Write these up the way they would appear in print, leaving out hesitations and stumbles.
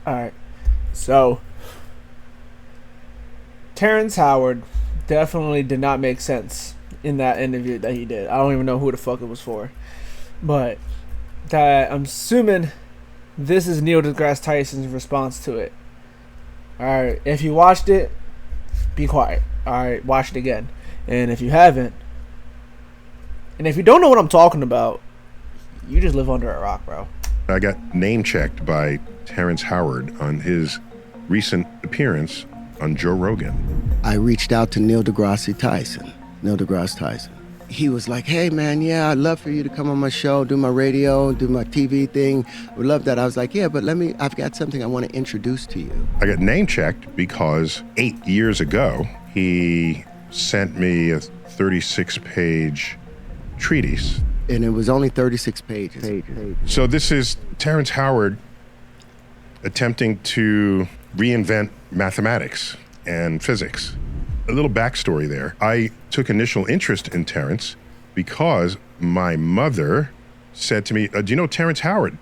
All right. So, Terrence Howard definitely did not make sense in that interview that he did. I don't even know who the fuck it was for. But that I'm assuming this is Neil deGrasse Tyson's response to it. Alright, if you watched it, be quiet. Alright, watch it again. And if you haven't, and if you don't know what I'm talking about, you just live under a rock, bro. I got name checked by Terrence Howard on his recent appearance on Joe Rogan. I reached out to Neil deGrasse Tyson. He was like, hey man, yeah, I'd love for you to come on my show, do my radio, do my TV thing. Would love that. I was like, yeah, but I've got something I want to introduce to you. I got name checked because 8 years ago, he sent me a 36-page treatise. And it was only 36 pages. So this is Terrence Howard attempting to reinvent mathematics and physics. A little backstory there. I took initial interest in Terrence because my mother said to me, do you know Terrence Howard?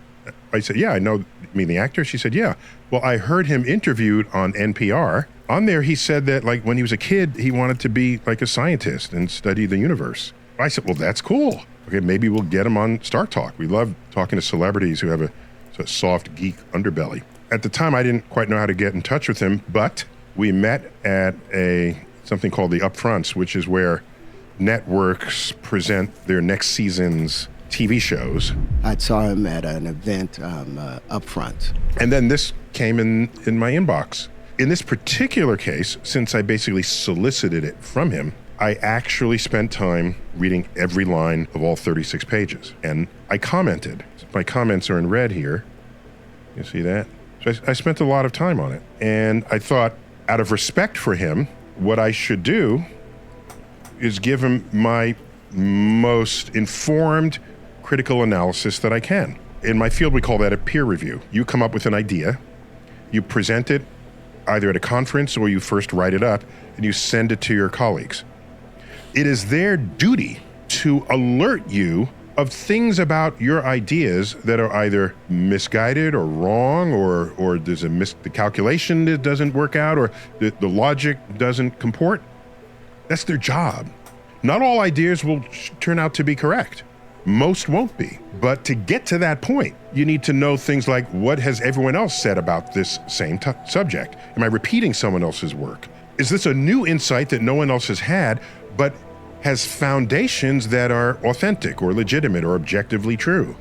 I said, yeah, I know. You mean the actor? She said, yeah. Well, I heard him interviewed on NPR. On there, he said that like when he was a kid, he wanted to be like a scientist and study the universe. I said, well, that's cool. Okay, maybe we'll get him on Star Talk. We love talking to celebrities who have a sort of soft geek underbelly. At the time, I didn't quite know how to get in touch with him, but we met at something called the Upfronts, which is where networks present their next season's TV shows. I saw him at an event up front. And then this came in my inbox. In this particular case, since I basically solicited it from him, I actually spent time reading every line of all 36 pages. And I commented. My comments are in red here. You see that? So I spent a lot of time on it. And I thought, out of respect for him, what I should do is give him my most informed critical analysis that I can. In my field, we call that a peer review. You come up with an idea, you present it either at a conference or you first write it up and you send it to your colleagues. It is their duty to alert you of things about your ideas that are either misguided or wrong, or there's the calculation that doesn't work out, or the logic doesn't comport. That's their job. Not all ideas will turn out to be correct. Most won't be. But to get to that point, you need to know things like, what has everyone else said about this same subject? Am I repeating someone else's work? Is this a new insight that no one else has had, but has foundations that are authentic or legitimate or objectively true?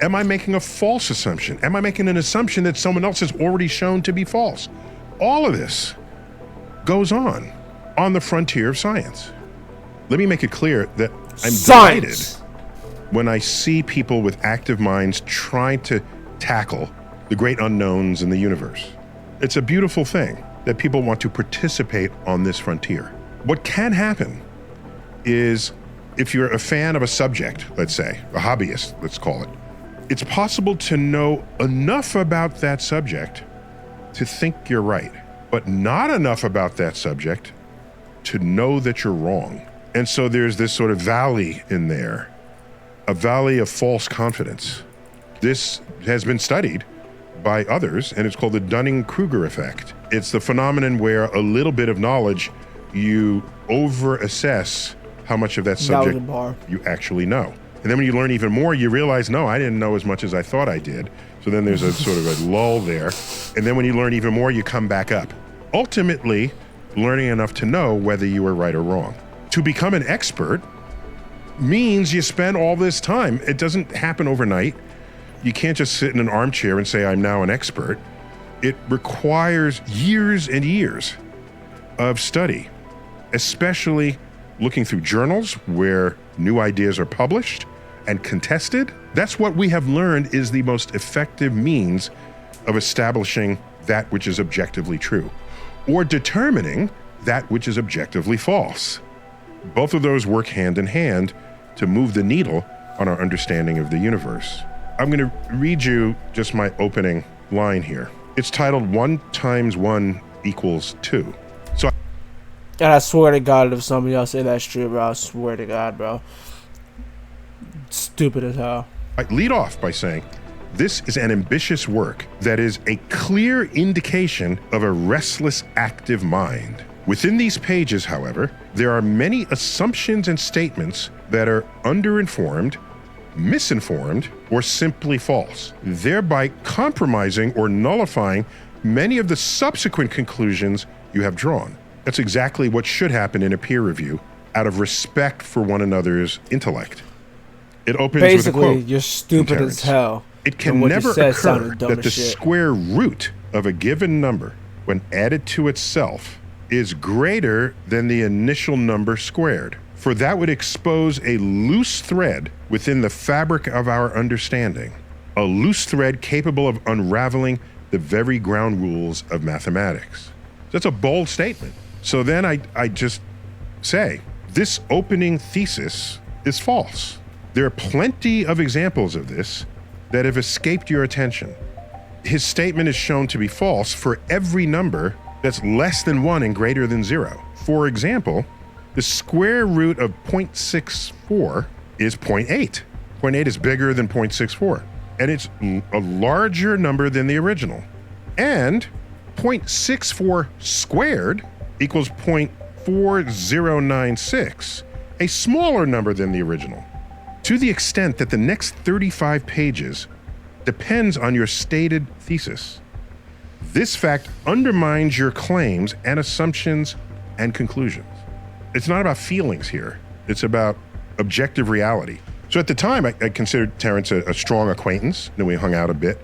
Am I making a false assumption? Am I making an assumption that someone else has already shown to be false? All of this goes on the frontier of science. Let me make it clear that I'm delighted when I see people with active minds trying to tackle the great unknowns in the universe. It's a beautiful thing that people want to participate on this frontier. What can happen is, if you're a fan of a subject, let's say, a hobbyist, let's call it, it's possible to know enough about that subject to think you're right, but not enough about that subject to know that you're wrong. And so there's this sort of valley in there, a valley of false confidence. This has been studied by others, and it's called the Dunning-Kruger effect. It's the phenomenon where a little bit of knowledge, you over-assess how much of that subject you actually know. And then when you learn even more, you realize, no, I didn't know as much as I thought I did. So then there's a sort of a lull there. And then when you learn even more, you come back up. Ultimately, learning enough to know whether you were right or wrong. To become an expert means you spend all this time. It doesn't happen overnight. You can't just sit in an armchair and say, I'm now an expert. It requires years and years of study, especially looking through journals where new ideas are published and contested. That's what we have learned is the most effective means of establishing that which is objectively true, or determining that which is objectively false. Both of those work hand in hand to move the needle on our understanding of the universe. I'm going to read you just my opening line here. It's titled 1 × 1 = 2. And I swear to God, if somebody else say that's true, bro, I swear to God, bro. Stupid as hell. I lead off by saying, This is an ambitious work that is a clear indication of a restless, active mind. Within these pages, however, there are many assumptions and statements that are underinformed, misinformed, or simply false, thereby compromising or nullifying many of the subsequent conclusions you have drawn. That's exactly what should happen in a peer review out of respect for one another's intellect. It opens Basically, with a quote. you're stupid as hell. It can and what you never said occur sounded dumb that as the shit. square root of a given number, when added to itself, is greater than the initial number squared. For that would expose a loose thread within the fabric of our understanding, a loose thread capable of unraveling the very ground rules of mathematics. That's a bold statement. So then I just say, this opening thesis is false. There are plenty of examples of this that have escaped your attention. His statement is shown to be false for every number that's less than 1 and greater than 0. For example, the square root of 0.64 is 0.8. 0.8 is bigger than 0.64, and it's a larger number than the original. And 0.64 squared equals 0.4096, a smaller number than the original. To the extent that the next 35 pages depends on your stated thesis, this fact undermines your claims and assumptions and conclusions. It's not about feelings here. It's about objective reality. So at the time, I considered Terrence a strong acquaintance. Then we hung out a bit.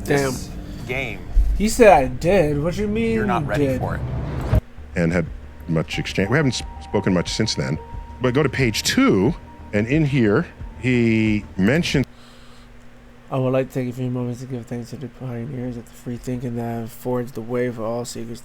Damn. This game, He said I did. What do you mean? you're not ready did? for it. And had much exchange. We haven't spoken much since then. But go to page 2, and in here, he mentioned I would like to take a few moments to give thanks to the pioneers of the free thinking that have forged the way for all seekers,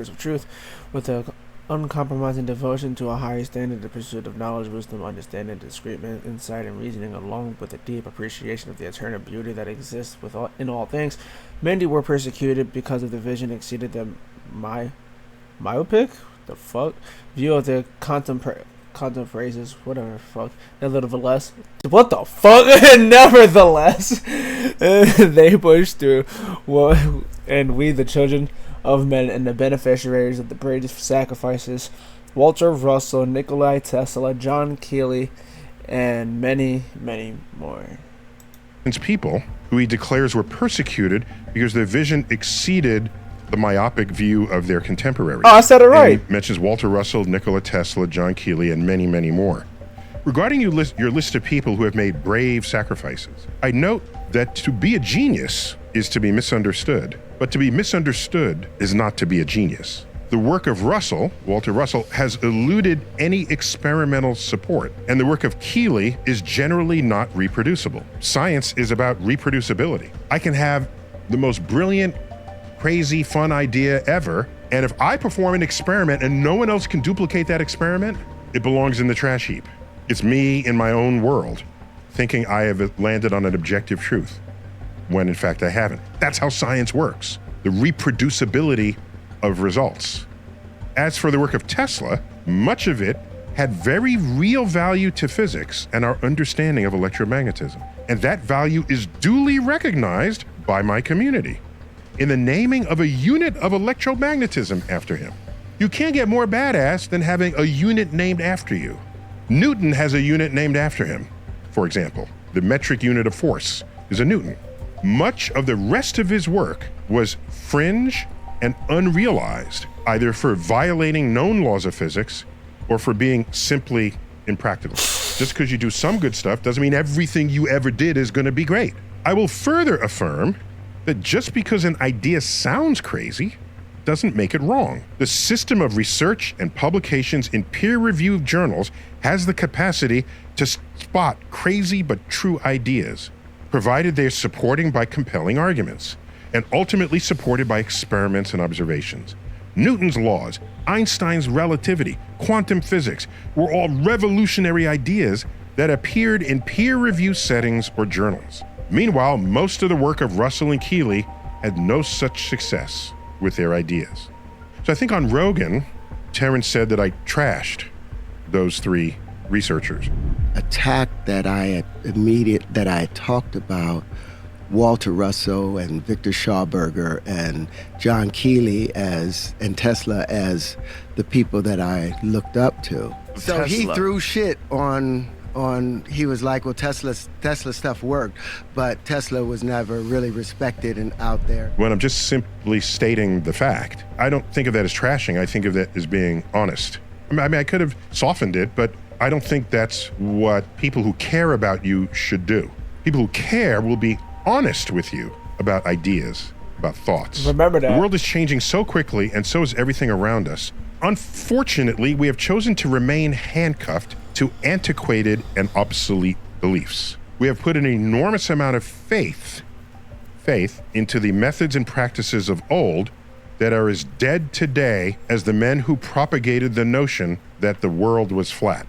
of truth, with an uncompromising devotion to a higher standard, the pursuit of knowledge, wisdom, understanding, discernment, insight, and reasoning, along with a deep appreciation of the eternal beauty that exists in all things. Many were persecuted because of the vision exceeded the myopic, the fuck, view of the phrases, whatever the fuck, nevertheless, what the fuck, nevertheless, they pushed through, and we, the children of men and the beneficiaries of the greatest sacrifices, Walter Russell, Nikola Tesla, John Keely, and many, many more. people who he declares were persecuted because their vision exceeded the myopic view of their contemporaries. Oh, I said it right. And he mentions Walter Russell, Nikola Tesla, John Keely, and many, many more. Regarding your list of people who have made brave sacrifices, I note that to be a genius is to be misunderstood, but to be misunderstood is not to be a genius. The work of Russell, Walter Russell, has eluded any experimental support, and the work of Keely is generally not reproducible. Science is about reproducibility. I can have the most brilliant, crazy, fun idea ever, and if I perform an experiment and no one else can duplicate that experiment, it belongs in the trash heap. It's me in my own world, thinking I have landed on an objective truth, when in fact I haven't. That's how science works, the reproducibility of results. As for the work of Tesla, much of it had very real value to physics and our understanding of electromagnetism, and that value is duly recognized by my community in the naming of a unit of electromagnetism after him. You can't get more badass than having a unit named after you. Newton has a unit named after him. For example, the metric unit of force is a Newton. Much of the rest of his work was fringe and unrealized, either for violating known laws of physics or for being simply impractical. Just because you do some good stuff doesn't mean everything you ever did is going to be great. I will further affirm that just because an idea sounds crazy doesn't make it wrong. The system of research and publications in peer-reviewed journals has the capacity to spot crazy but true ideas, provided they're supporting by compelling arguments, and ultimately supported by experiments and observations. Newton's laws, Einstein's relativity, quantum physics were all revolutionary ideas that appeared in peer-review settings or journals. Meanwhile, most of the work of Russell and Keely had no such success with their ideas. So I think on Rogan, Terrence said that I trashed those three researchers. Attack that I had talked about Walter Russell and Victor Schauberger and John Keeley and Tesla as the people that I looked up to. So he threw shit on he was like, well, Tesla stuff worked, but Tesla was never really respected and out there. When I'm just simply stating the fact, I don't think of that as trashing. I think of that as being honest. I mean, I could have softened it, but I don't think that's what people who care about you should do. People who care will be honest with you about ideas, about thoughts. Remember that. The world is changing so quickly, and so is everything around us. Unfortunately, we have chosen to remain handcuffed to antiquated and obsolete beliefs. We have put an enormous amount of faith into the methods and practices of old that are as dead today as the men who propagated the notion that the world was flat.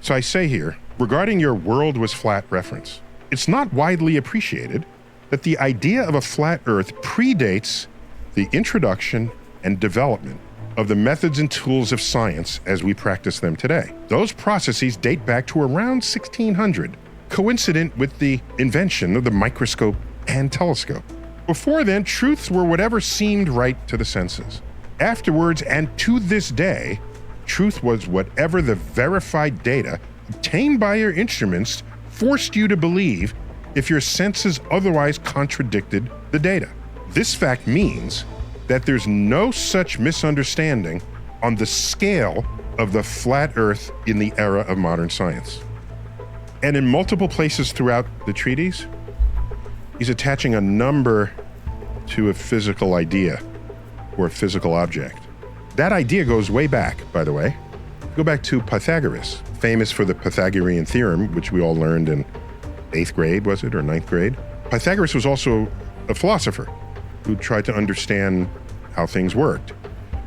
So I say here, regarding your world was flat reference, it's not widely appreciated that the idea of a flat earth predates the introduction and development of the methods and tools of science as we practice them today. Those processes date back to around 1600, coincident with the invention of the microscope and telescope. Before then, truths were whatever seemed right to the senses. Afterwards, and to this day, truth was whatever the verified data obtained by your instruments forced you to believe if your senses otherwise contradicted the data. This fact means that there's no such misunderstanding on the scale of the flat earth in the era of modern science. And in multiple places throughout the treatise, he's attaching a number to a physical idea or a physical object. That idea goes way back, by the way. Go back to Pythagoras, famous for the Pythagorean theorem, which we all learned in 8th grade, was it, or 9th grade? Pythagoras was also a philosopher who tried to understand how things worked.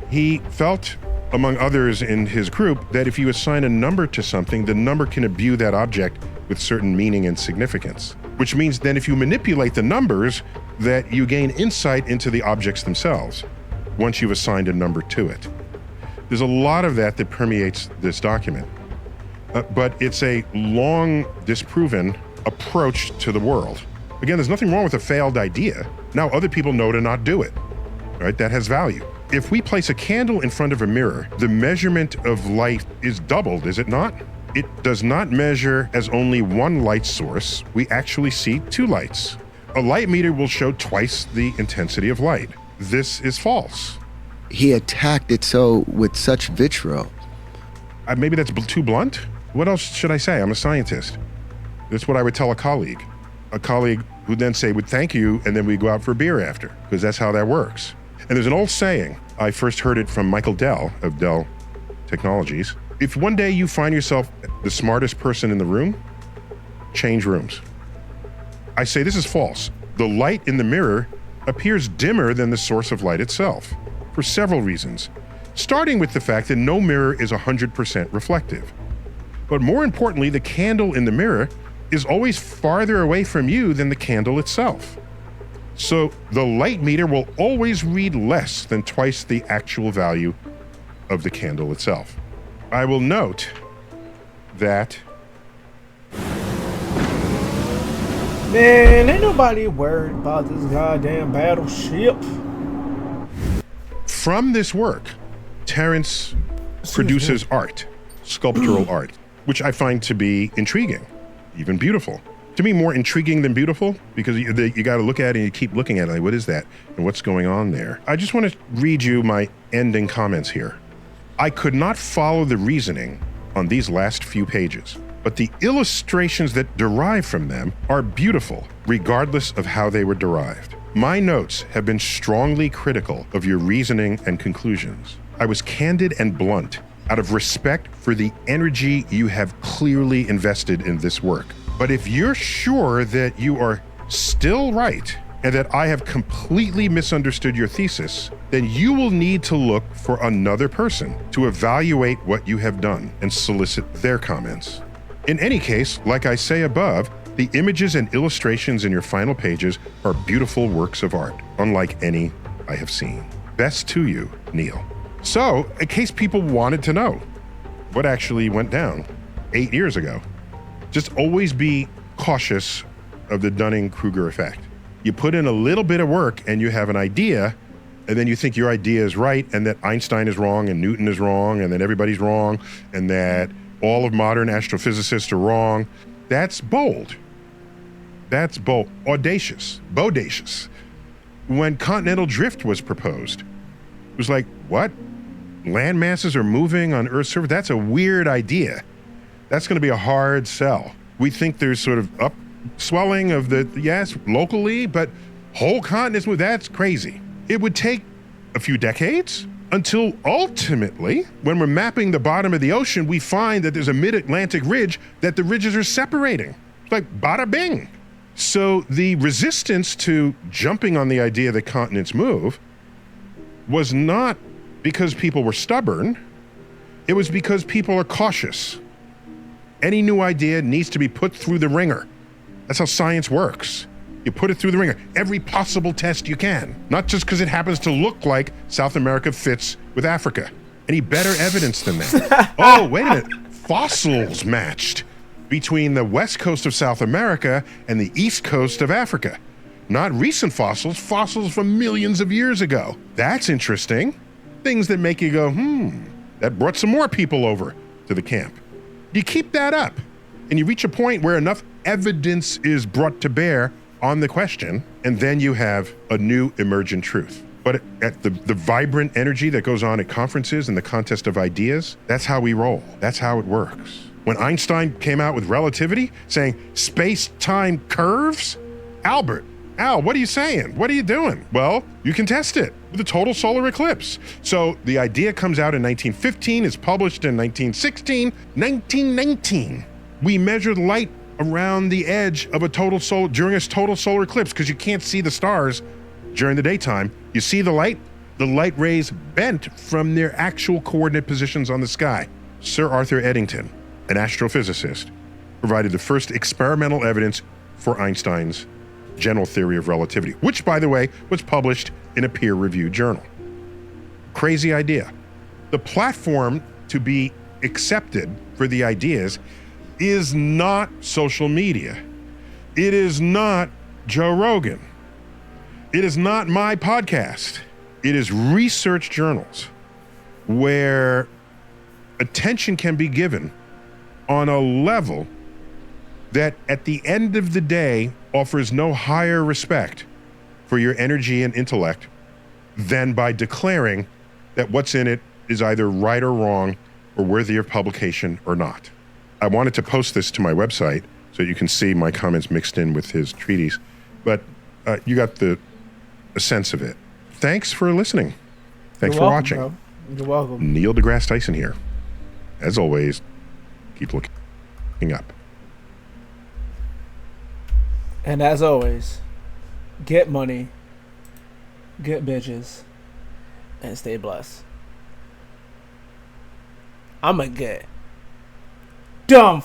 He felt, among others in his group, that if you assign a number to something, the number can imbue that object with certain meaning and significance, which means then if you manipulate the numbers, that you gain insight into the objects themselves once you've assigned a number to it. There's a lot of that permeates this document, but it's a long disproven approach to the world. Again, there's nothing wrong with a failed idea. Now other people know to not do it, right? That has value. If we place a candle in front of a mirror, the measurement of light is doubled, is it not? It does not measure as only one light source. We actually see two lights. A light meter will show twice the intensity of light. This is false. He attacked it with such vitriol. Maybe that's too blunt. What else should I say? I'm a scientist. That's what I would tell a colleague. A colleague who then say, would thank you, and then we go out for a beer after, because that's how that works. And there's an old saying, I first heard it from Michael Dell of Dell Technologies. If one day you find yourself the smartest person in the room, change rooms. I say this is false. The light in the mirror appears dimmer than the source of light itself, for several reasons, starting with the fact that no mirror is 100% reflective. But more importantly, the candle in the mirror is always farther away from you than the candle itself. So the light meter will always read less than twice the actual value of the candle itself. I will note that Man, ain't nobody worried about this goddamn battleship. from this work, Terrence produces art, sculptural art, which I find to be intriguing, even beautiful. To me, more intriguing than beautiful, because you got to look at it and you keep looking at it, like, what is that? And what's going on there? I just want to read you my ending comments here. I could not follow the reasoning on these last few pages, but the illustrations that derive from them are beautiful, regardless of how they were derived. My notes have been strongly critical of your reasoning and conclusions. I was candid and blunt out of respect for the energy you have clearly invested in this work. But if you're sure that you are still right and that I have completely misunderstood your thesis, then you will need to look for another person to evaluate what you have done and solicit their comments. In any case, like I say above, the images and illustrations in your final pages are beautiful works of art, unlike any I have seen. Best to you, Neil. So, in case people wanted to know what actually went down, 8 years ago. Just always be cautious of the Dunning-Kruger effect. You put in a little bit of work and you have an idea, and then you think your idea is right and that Einstein is wrong and Newton is wrong and that everybody's wrong and that all of modern astrophysicists are wrong. That's bold. That's bold. Audacious. Bodacious. When continental drift was proposed, it was like, what? Land masses are moving on Earth's surface? That's a weird idea. That's going to be a hard sell. We think there's sort of upswelling of the, yes, locally, but whole continents move. That's crazy. It would take a few decades until ultimately, when we're mapping the bottom of the ocean, we find that there's a mid-Atlantic ridge that the ridges are separating. It's like bada bing. So the resistance to jumping on the idea that continents move was not because people were stubborn. It was because people are cautious. Any new idea needs to be put through the ringer. That's how science works. You put it through the ringer. Every possible test you can. Not just because it happens to look like South America fits with Africa. Any better evidence than that? Oh, wait a minute. Fossils matched between the west coast of South America and the east coast of Africa. Not recent fossils, fossils from millions of years ago. That's interesting. Things that make you go, that brought some more people over to the camp. You keep that up, and you reach a point where enough evidence is brought to bear on the question, and then you have a new emergent truth. But at the vibrant energy that goes on at conferences and the contest of ideas, that's how we roll. That's how it works. When Einstein came out with relativity, saying space-time curves, Al, what are you saying? What are you doing? Well, you can test it with a total solar eclipse. So the idea comes out in 1915, is published in 1916, 1919. We measured light around the edge of during a total solar eclipse, because you can't see the stars during the daytime. You see the light rays bent from their actual coordinate positions on the sky. Sir Arthur Eddington, an astrophysicist, provided the first experimental evidence for Einstein's general theory of relativity, which, by the way, was published in a peer-reviewed journal. Crazy idea. The platform to be accepted for the ideas is not social media. It is not Joe Rogan. It is not my podcast. It is research journals where attention can be given on a level that at the end of the day offers no higher respect for your energy and intellect than by declaring that what's in it is either right or wrong or worthy of publication or not. I wanted to post this to my website so you can see my comments mixed in with his treatise, but you got a sense of it. Thanks for listening. Thanks for watching. Bro. You're welcome. Neil deGrasse Tyson here. As always, keep looking up. And as always, get money, get bitches, and stay blessed. I'ma get dumb